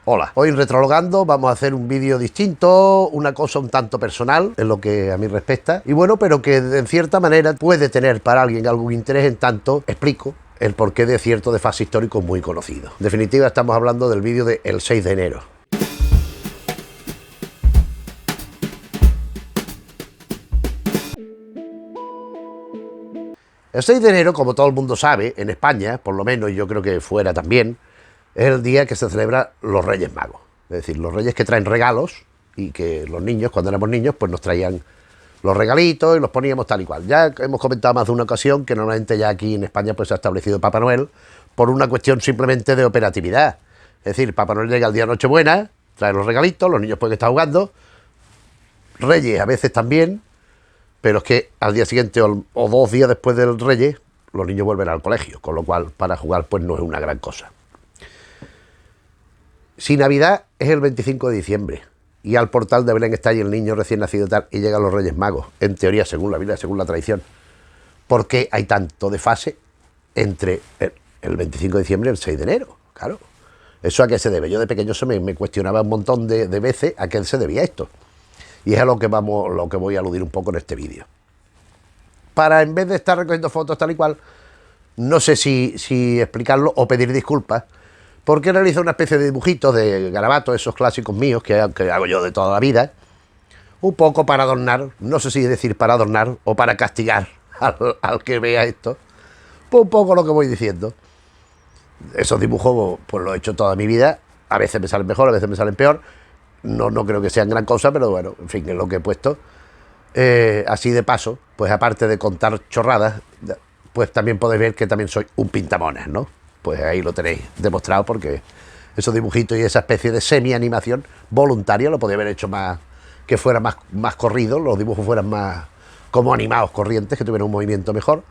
Hola, hoy en Retrologando vamos a hacer un vídeo distinto, una cosa un tanto personal en lo que a mí respecta, y bueno, pero que en cierta manera puede tener para alguien algún interés en tanto explico el porqué de cierto desfase histórico muy conocido. En definitiva, estamos hablando del vídeo del 6 de enero. El 6 de enero, como todo el mundo sabe, en España, por lo menos yo creo que fuera también, es el día que se celebra los Reyes Magos. Es decir, los reyes que traen regalos y que los niños, cuando éramos niños, pues nos traían los regalitos y los poníamos tal y cual. Ya hemos comentado más de una ocasión que normalmente ya aquí en España pues se ha establecido Papá Noel por una cuestión simplemente de operatividad. Es decir, Papá Noel llega el día de Nochebuena, trae los regalitos, los niños pueden estar jugando, Reyes a veces también, pero es que al día siguiente o 2 días después del Reyes, los niños vuelven al colegio, con lo cual para jugar pues no es una gran cosa. Si Navidad es el 25 de diciembre y al portal de Belén está ahí el niño recién nacido y tal, y llegan los Reyes Magos, en teoría, según la Biblia, según la tradición, ¿por qué hay tanto desfase entre el 25 de diciembre y el 6 de enero? Claro, ¿eso a qué se debe? Yo de pequeño me cuestionaba un montón de veces a qué se debía esto. Y es a lo que voy a aludir un poco en este vídeo. Para, en vez de estar recogiendo fotos tal y cual, no sé si explicarlo o pedir disculpas, porque realizo una especie de dibujitos de garabatos, esos clásicos míos que hago yo de toda la vida, un poco para adornar, no sé si decir para adornar o para castigar al que vea esto, pues un poco lo que voy diciendo. Esos dibujos pues los he hecho toda mi vida, a veces me salen mejor, a veces me salen peor, no creo que sean gran cosa, pero bueno, en fin, es lo que he puesto. Así de paso, pues aparte de contar chorradas, pues también podéis ver que también soy un pintamonas, ¿no? Pues ahí lo tenéis demostrado, porque esos dibujitos y esa especie de semi-animación voluntaria lo podía haber hecho más, que fuera más corrido, los dibujos fueran más como animados, corrientes, que tuvieran un movimiento mejor,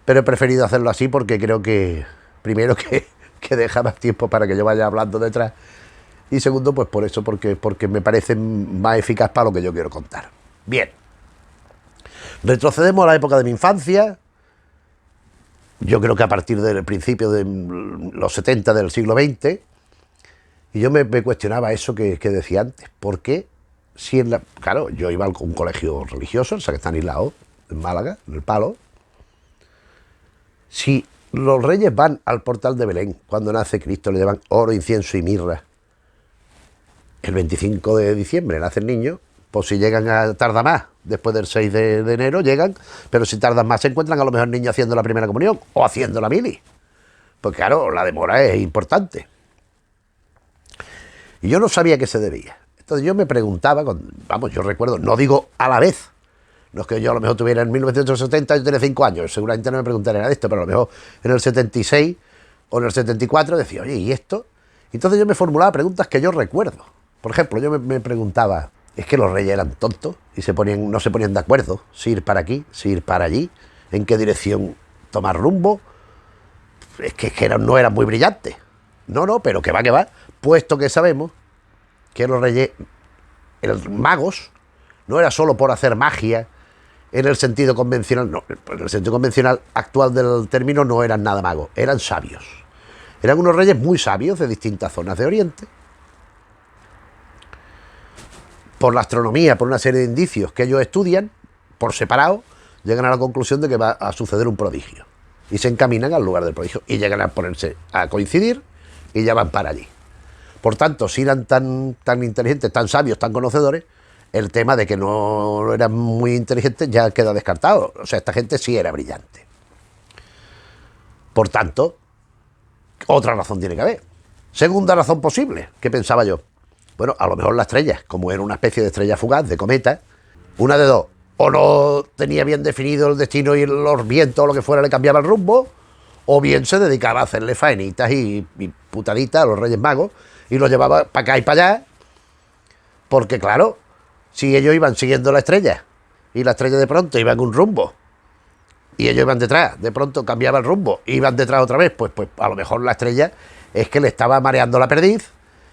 pero he preferido hacerlo así porque creo que, primero, que deja más tiempo para que yo vaya hablando detrás, y segundo, pues por eso, porque me parece más eficaz para lo que yo quiero contar. Bien, retrocedemos a la época de mi infancia. Yo creo que a partir del principio de los 70 del siglo XX, y yo me cuestionaba eso que decía antes. ¿Por qué? Si claro, yo iba a un colegio religioso, en San Estanislao, en Málaga, en El Palo. Si los reyes van al portal de Belén, cuando nace Cristo, le llevan oro, incienso y mirra, el 25 de diciembre nace el niño, pues si llegan tarda más, después del 6 de enero llegan, pero si tardan más se encuentran a lo mejor niños haciendo la primera comunión o haciendo la mili. Pues claro, la demora es importante. Y yo no sabía a qué se debía. Entonces yo me preguntaba, vamos, yo recuerdo, no digo a la vez, no es que yo a lo mejor tuviera en 1970, yo tenía 5 años, seguramente no me preguntaría nada de esto, pero a lo mejor en el 76 o en el 74 decía, oye, ¿y esto? Entonces yo me formulaba preguntas que yo recuerdo. Por ejemplo, yo me preguntaba, ¿es que los reyes eran tontos y no se ponían de acuerdo si ir para aquí, si ir para allí, en qué dirección tomar rumbo? Es que no eran muy brillantes. No, pero que va, puesto que sabemos que los reyes, los magos, no era solo por hacer magia en el sentido convencional, no, en el sentido convencional actual del término no eran nada magos, eran sabios. Eran unos reyes muy sabios de distintas zonas de Oriente. Por la astronomía, por una serie de indicios que ellos estudian, por separado, llegan a la conclusión de que va a suceder un prodigio. Y se encaminan al lugar del prodigio. Y llegan a ponerse a coincidir y ya van para allí. Por tanto, si eran tan inteligentes, tan sabios, tan conocedores, el tema de que no eran muy inteligentes ya queda descartado. O sea, esta gente sí era brillante. Por tanto, otra razón tiene que haber. Segunda razón posible, que pensaba yo. Bueno, a lo mejor la estrella, como era una especie de estrella fugaz, de cometa, una de dos, o no tenía bien definido el destino y los vientos o lo que fuera le cambiaba el rumbo, o bien se dedicaba a hacerle faenitas y putaditas a los Reyes Magos y los llevaba para acá y para allá, porque claro, si ellos iban siguiendo la estrella y la estrella de pronto iba en un rumbo y ellos iban detrás, de pronto cambiaba el rumbo, iban detrás otra vez, pues a lo mejor la estrella es que le estaba mareando la perdiz.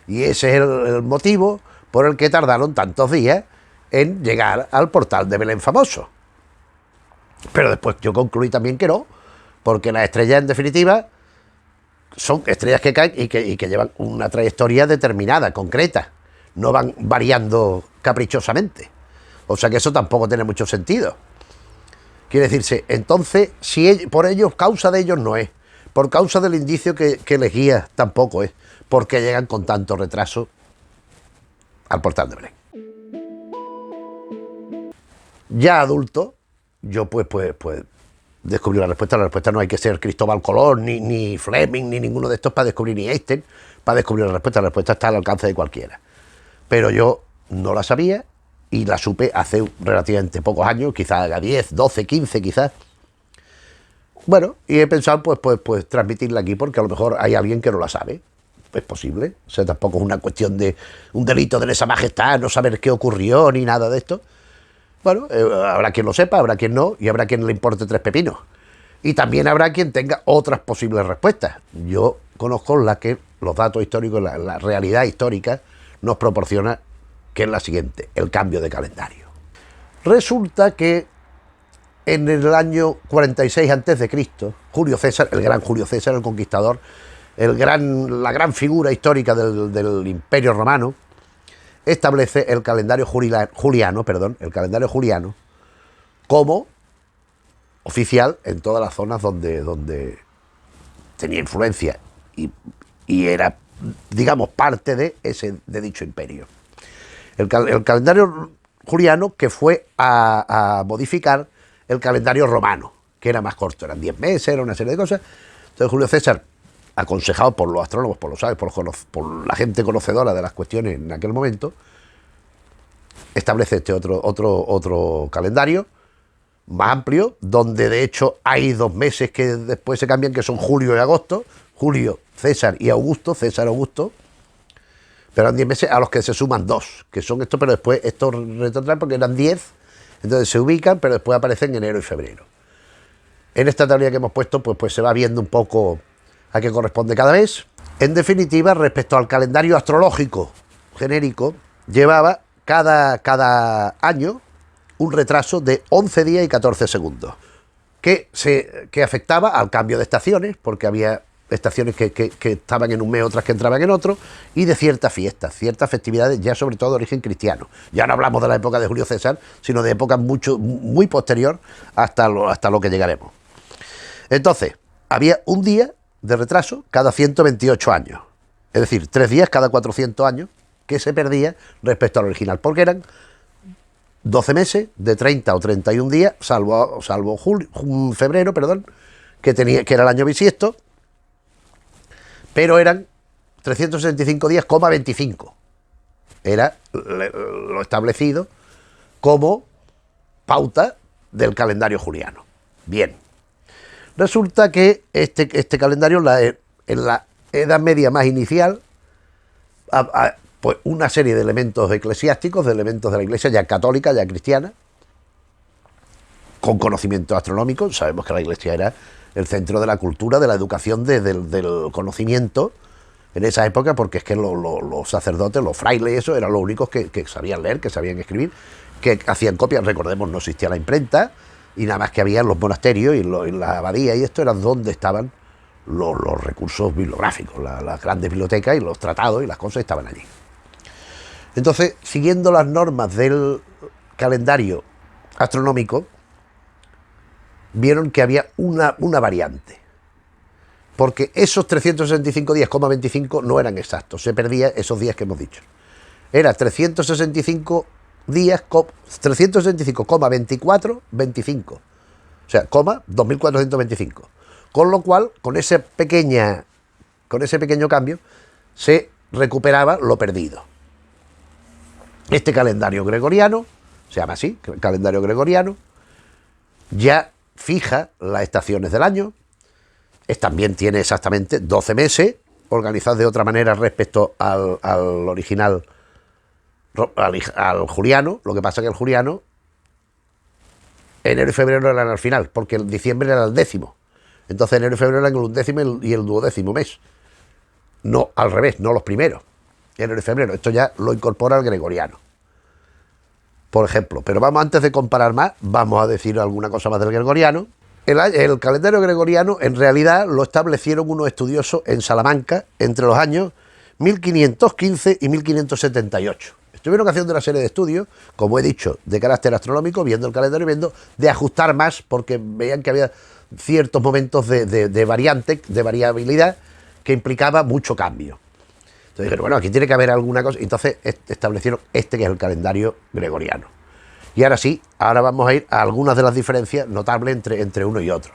Y ese es el motivo por el que tardaron tantos días en llegar al portal de Belén famoso. Pero después yo concluí también que no, porque la estrella en definitiva son estrellas que caen y que llevan una trayectoria determinada, concreta. No van variando caprichosamente. O sea que eso tampoco tiene mucho sentido. Quiere decirse, entonces, si por ellos, causa de ellos no es. Por causa del indicio que les guía tampoco es. Porque llegan con tanto retraso al portal de Belén. Ya adulto, yo pues descubrí la respuesta. La respuesta no hay que ser Cristóbal Colón, ni Fleming, ni ninguno de estos para descubrir, ni Einstein, para descubrir la respuesta. La respuesta está al alcance de cualquiera. Pero yo no la sabía y la supe hace relativamente pocos años, quizás haga 10, 12, 15 quizás. Bueno, y he pensado pues transmitirla aquí porque a lo mejor hay alguien que no la sabe. Es posible. O sea, tampoco es una cuestión de un delito de lesa majestad, no saber qué ocurrió ni nada de esto. Bueno, habrá quien lo sepa, habrá quien no, y habrá quien le importe tres pepinos. Y también habrá quien tenga otras posibles respuestas. Yo conozco la que los datos históricos, la realidad histórica nos proporciona, que es la siguiente: el cambio de calendario. Resulta que en el año 46 a.C., Julio César, el gran Julio César, el conquistador, la gran figura histórica del Imperio Romano, establece el calendario juliano, el calendario juliano, como oficial en todas las zonas donde tenía influencia y era, digamos, parte de dicho imperio. El calendario juliano que fue a modificar el calendario romano, que era más corto, eran 10 meses, era una serie de cosas. Entonces Julio César, aconsejado por los astrólogos, por los sabios, por la gente conocedora de las cuestiones en aquel momento, establece este otro calendario más amplio, donde de hecho hay 2 meses que después se cambian, que son julio y agosto, Julio, César y Augusto, César, Augusto, pero eran 10 meses a los que se suman 2, que son estos, pero después estos retrotraen porque eran 10, entonces se ubican, pero después aparecen enero y febrero. En esta teoría que hemos puesto, pues se va viendo un poco a qué corresponde cada mes. En definitiva, respecto al calendario astrológico genérico, llevaba cada año un retraso de 11 días y 14 segundos, que afectaba al cambio de estaciones, porque había estaciones que estaban en un mes, otras que entraban en otro, y de ciertas fiestas, ciertas festividades, ya sobre todo de origen cristiano. Ya no hablamos de la época de Julio César, sino de épocas muy posterior hasta lo que llegaremos. Entonces, había un día de retraso cada 128 años, es decir, 3 días cada 400 años, que se perdía respecto al original, porque eran 12 meses de 30 o 31 días, salvo febrero, que era el año bisiesto, pero eran 365 días, 25. Era lo establecido como pauta del calendario juliano. Bien. Resulta que este calendario, en la Edad Media más inicial, pues una serie de elementos eclesiásticos, de elementos de la Iglesia ya católica, ya cristiana, con conocimiento astronómico. Sabemos que la Iglesia era el centro de la cultura, de la educación, del conocimiento en esa época, porque es que los sacerdotes, los frailes y eso, eran los únicos que sabían leer, que sabían escribir, que hacían copias. Recordemos, no existía la imprenta, y nada más que había en los monasterios y en la abadía, y esto era donde estaban los recursos bibliográficos, las grandes bibliotecas y los tratados y las cosas estaban allí. Entonces, siguiendo las normas del calendario astronómico, vieron que había una variante, porque esos 365 días, 25 no eran exactos, se perdían esos días que hemos dicho. Era 365 días, 365,24, 25. O sea, 2425. Con lo cual, con ese pequeño cambio, se recuperaba lo perdido. Este calendario gregoriano, se llama así, calendario gregoriano, ya fija las estaciones del año. También tiene exactamente 12 meses, organizados de otra manera respecto al original, al juliano. Lo que pasa es que el juliano, enero y febrero eran al final, porque el diciembre era el 10º. Entonces enero y febrero eran el 11º y el 12º mes. No, al revés, no los primeros. Enero y febrero. Esto ya lo incorpora el gregoriano, por ejemplo. Pero antes de comparar más, vamos a decir alguna cosa más del gregoriano. El calendario gregoriano en realidad lo establecieron unos estudiosos en Salamanca entre los años 1515 y 1578. Estuvieron haciendo una serie de estudios, como he dicho, de carácter astronómico, viendo el calendario y viendo de ajustar más, porque veían que había ciertos momentos de variante, de variabilidad, que implicaba mucho cambio. Entonces dijeron, bueno, aquí tiene que haber alguna cosa. Entonces establecieron este que es el calendario gregoriano. Y ahora sí, ahora vamos a ir a algunas de las diferencias notables entre uno y otro.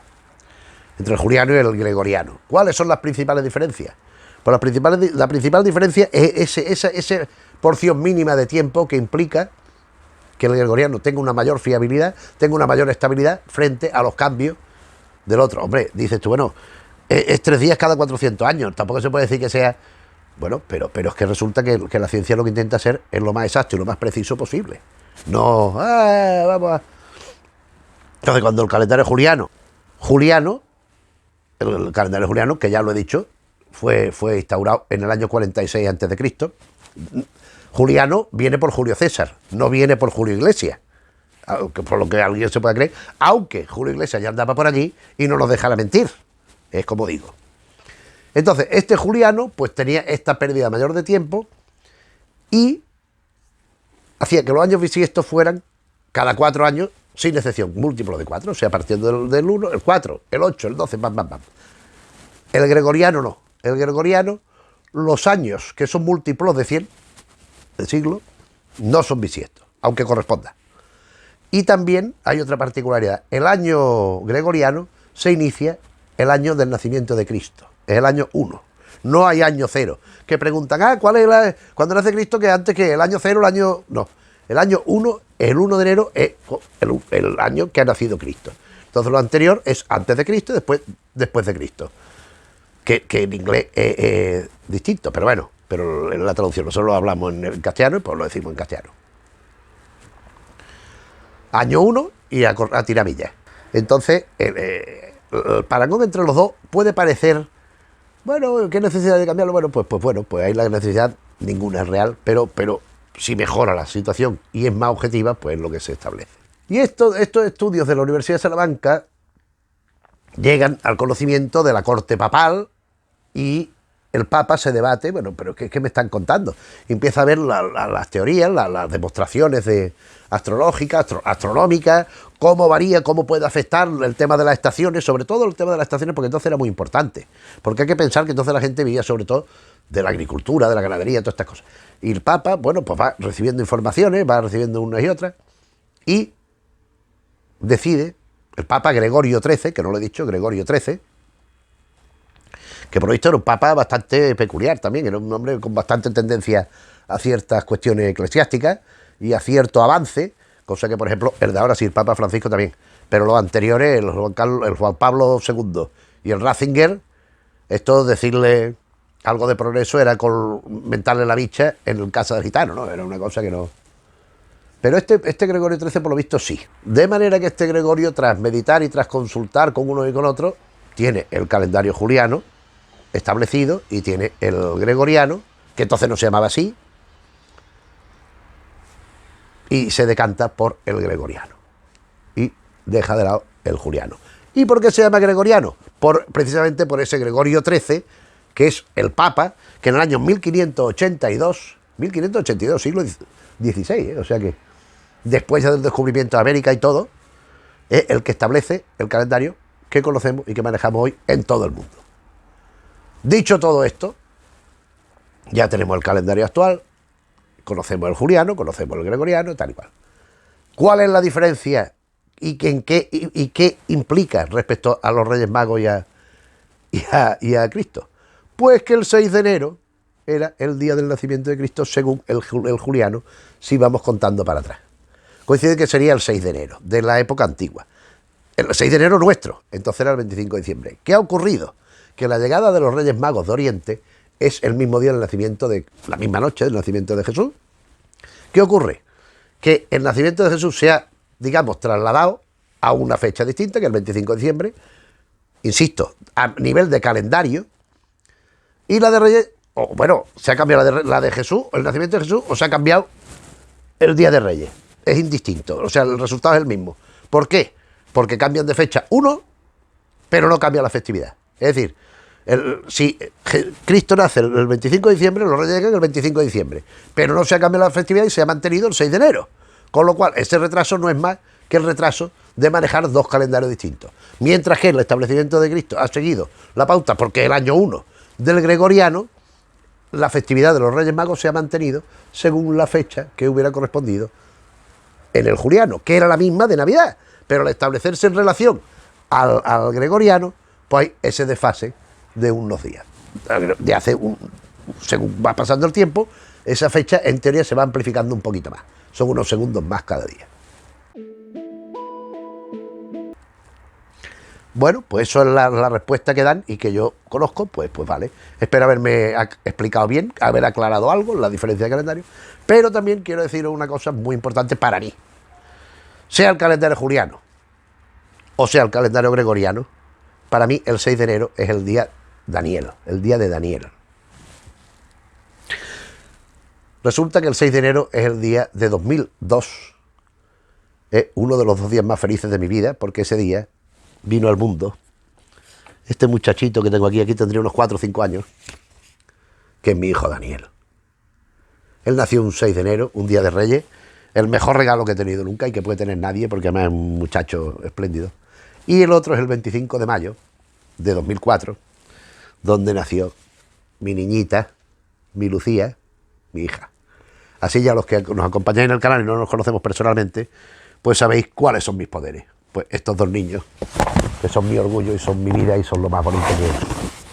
Entre el juliano y el gregoriano. ¿Cuáles son las principales diferencias? Pues la principal diferencia es esa porción mínima de tiempo que implica que el gregoriano tenga una mayor fiabilidad, tenga una mayor estabilidad frente a los cambios del otro. Hombre, dices tú, bueno, es 3 días cada 400 años, tampoco se puede decir que sea... Bueno, pero es que resulta que la ciencia lo que intenta hacer es lo más exacto y lo más preciso posible. No, vamos a... Entonces, cuando el calendario juliano, el calendario juliano, que ya lo he dicho, fue instaurado en el año 46 a.C., Juliano viene por Julio César, no viene por Julio Iglesias, por lo que alguien se pueda creer, aunque Julio Iglesias ya andaba por allí y no nos dejara mentir, es como digo. Entonces, este Juliano pues tenía esta pérdida mayor de tiempo y hacía que los años bisiestos fueran cada 4 años, sin excepción, múltiplos de 4, o sea, partiendo del 1, el 4, el 8, el 12, bam, bam, bam. El gregoriano no. El gregoriano, los años que son múltiplos de 100, del siglo, no son bisiestos, aunque corresponda. Y también hay otra particularidad. El año gregoriano se inicia el año del nacimiento de Cristo. Es el año 1. No hay año 0. Que preguntan, ¿cuál es cuando nace Cristo? Que antes que el año 0, el año... No. El año 1, el 1 de enero, es el año que ha nacido Cristo. Entonces lo anterior es antes de Cristo y después de Cristo. Que en inglés es distinto, pero bueno, pero en la traducción nosotros lo hablamos en castellano y pues lo decimos en castellano. Año 1 y a tiramillas. Entonces, el parangón entre los dos puede parecer, bueno, ¿qué necesidad de cambiarlo? Bueno, pues ahí la necesidad ninguna es real, pero si mejora la situación y es más objetiva, pues es lo que se establece. Y estos estudios de la Universidad de Salamanca llegan al conocimiento de la corte papal y el Papa se debate, bueno, pero ¿qué me están contando? Y empieza a ver las teorías, las demostraciones astrológicas, astronómicas, cómo varía, cómo puede afectar el tema de las estaciones, sobre todo el tema de las estaciones, porque entonces era muy importante. Porque hay que pensar que entonces la gente vivía sobre todo de la agricultura, de la ganadería, todas estas cosas. Y el Papa, bueno, pues va recibiendo informaciones, va recibiendo unas y otras, y decide, el Papa Gregorio XIII, que no lo he dicho, Gregorio XIII, que por lo visto era un papa bastante peculiar también, era un hombre con bastante tendencia a ciertas cuestiones eclesiásticas y a cierto avance, cosa que, por ejemplo, el de ahora sí, el Papa Francisco también, pero los anteriores, el Juan Pablo II y el Ratzinger, esto decirle algo de progreso era mentarle la bicha en casa del gitano, ¿no? Era una cosa que no... Pero este Gregorio XIII, por lo visto, sí. De manera que este Gregorio, tras meditar y tras consultar con uno y con otro, tiene el calendario juliano establecido y tiene el gregoriano, que entonces no se llamaba así, y se decanta por el gregoriano y deja de lado el juliano. ¿Y por qué se llama gregoriano? Precisamente por ese Gregorio XIII, que es el Papa, que en el año 1582, siglo XVI, o sea que después del descubrimiento de América y todo, es el que establece el calendario que conocemos y que manejamos hoy en todo el mundo. Dicho todo esto, ya tenemos el calendario actual, conocemos el juliano, conocemos el gregoriano, tal y cual. ¿Cuál es la diferencia y qué implica respecto a los Reyes Magos y a Cristo? Pues que el 6 de enero era el día del nacimiento de Cristo según el juliano, si vamos contando para atrás. Coincide que sería el 6 de enero, de la época antigua. El 6 de enero nuestro, entonces era el 25 de diciembre. ¿Qué ha ocurrido? Que la llegada de los Reyes Magos de Oriente es el mismo día del nacimiento la misma noche del nacimiento de Jesús. ¿Qué ocurre? Que el nacimiento de Jesús se ha, digamos, trasladado a una fecha distinta, que es el 25 de diciembre, insisto, a nivel de calendario, y la de Reyes, se ha cambiado la de Jesús, el nacimiento de Jesús, o se ha cambiado el día de Reyes. Es indistinto, o sea, el resultado es el mismo. ¿Por qué? Porque cambian de fecha uno pero no cambia la festividad. Es decir, si Cristo nace el 25 de diciembre, los Reyes llegan el 25 de diciembre, pero no se ha cambiado la festividad y se ha mantenido el 6 de enero. Con lo cual, ese retraso no es más que el retraso de manejar dos calendarios distintos. Mientras que el establecimiento de Cristo ha seguido la pauta, porque el año 1 del gregoriano, la festividad de los Reyes Magos se ha mantenido según la fecha que hubiera correspondido en el juliano, que era la misma de Navidad, pero al establecerse en relación al gregoriano, pues hay ese desfase de unos días. Según va pasando el tiempo, esa fecha en teoría se va amplificando un poquito más. Son unos segundos más cada día. Bueno, pues eso es la respuesta que dan y que yo conozco, pues vale. Espero haberme explicado bien, haber aclarado algo, la diferencia de calendario, pero también quiero deciros una cosa muy importante para mí. Sea el calendario juliano o sea el calendario gregoriano, para mí el 6 de enero es el día Daniel, el día de Daniel. Resulta que el 6 de enero es el día de 2002. Es uno de los 2 días más felices de mi vida, porque ese día vino al mundo este muchachito que tengo aquí tendría unos 4 o 5 años, que es mi hijo Daniel. Él nació un 6 de enero, un día de Reyes, el mejor regalo que he tenido nunca y que puede tener nadie, porque además es un muchacho espléndido. Y el otro es el 25 de mayo de 2004, donde nació mi niñita, mi Lucía, mi hija. Así ya los que nos acompañáis en el canal y no nos conocemos personalmente, pues sabéis cuáles son mis poderes. Pues estos 2 niños, que son mi orgullo y son mi vida y son lo más bonito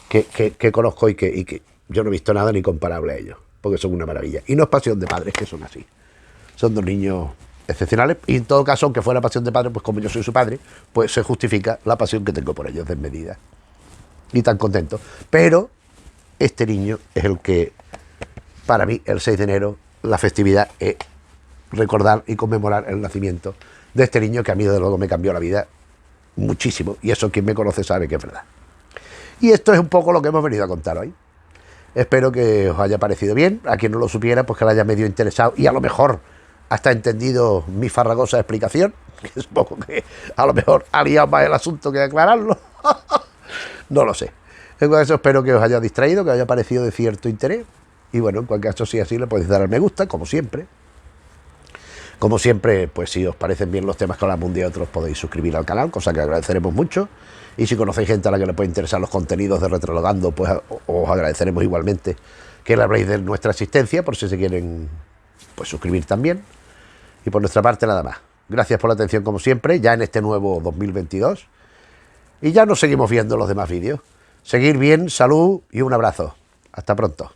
que conozco y que yo no he visto nada ni comparable a ellos, porque son una maravilla. Y no es pasión de padres, que son así. Son 2 niños excepcionales y en todo caso, aunque fuera pasión de padre, pues como yo soy su padre, pues se justifica la pasión que tengo por ellos desmedida. Y tan contento. Pero este niño es el que, para mí, el 6 de enero, la festividad es recordar y conmemorar el nacimiento de este niño que a mí desde luego me cambió la vida muchísimo, y eso quien me conoce sabe que es verdad. Y esto es un poco lo que hemos venido a contar hoy. Espero que os haya parecido bien, a quien no lo supiera pues que le haya medio interesado y a lo mejor hasta entendido mi farragosa explicación, que es un poco que a lo mejor ha liado más el asunto que aclararlo. No lo sé. En cualquier caso, espero que os haya distraído, que os haya parecido de cierto interés. Y bueno, en cualquier caso, si así, le podéis dar al me gusta, como siempre. Como siempre, pues si os parecen bien los temas que hablamos un día y otros, podéis suscribir al canal, cosa que agradeceremos mucho. Y si conocéis gente a la que le puede interesar los contenidos de Retrologando, pues os agradeceremos igualmente que le habléis de nuestra existencia, por si se quieren pues suscribir también. Y por nuestra parte, nada más. Gracias por la atención, como siempre, ya en este nuevo 2022. Y ya nos seguimos viendo en los demás vídeos. Seguir bien, salud y un abrazo. Hasta pronto.